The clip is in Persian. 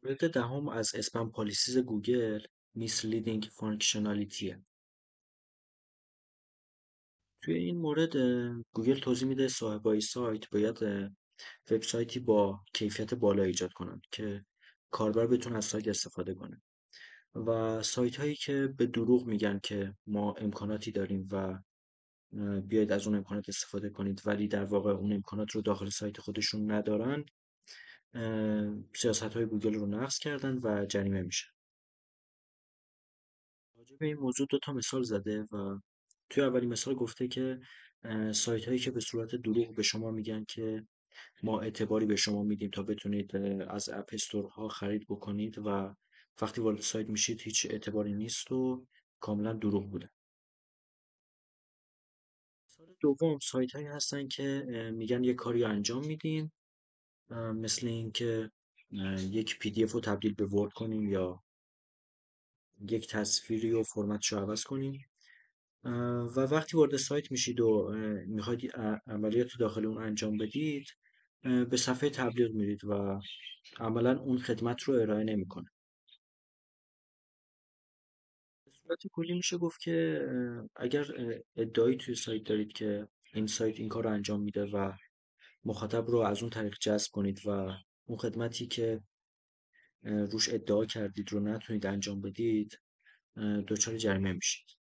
مورد دهم از اسپم پالیسیز گوگل misleading functionalityه. توی این مورد گوگل توضیح میده صاحبای سایت باید وبسایتی با کیفیت بالا ایجاد کنن که کاربر بتونه از سایت استفاده کنه و سایت هایی که به دروغ میگن که ما امکاناتی داریم و بیاید از اون امکانات استفاده کنید ولی در واقع اون امکانات رو داخل سایت خودشون ندارن، سیاست های گوگل رو نقض کردن و جریمه میشه. راجع به این موضوع دو تا مثال زده و توی اولین مثال گفته که سایت هایی که به صورت دروغ به شما میگن که ما اعتباری به شما میدیم تا بتونید از اپ استورها خرید بکنید و وقتی وارد سایت میشید هیچ اعتباری نیست و کاملا دروغ بوده. مثال دوم سایت هایی هستن که میگن یه کاری رو انجام میدیم، مثل اینکه یک پی دی اف رو تبدیل به ورد کنیم یا یک تصویری و فرمتش رو عوض کنیم و وقتی وارد سایت میشید و میخواید عملیات رو داخل اون انجام بدید، به صفحه تبلیغ میرید و عملا اون خدمت رو ارائه نمیکنه. به صورت کلی میشه گفت که اگر ادعایی توی سایت دارید که این سایت این کار رو انجام میده و مخاطب رو از اون طریق جذب کنید و اون خدمتی که روش ادعا کردید رو نتونید انجام بدید، دچار جریمه میشید.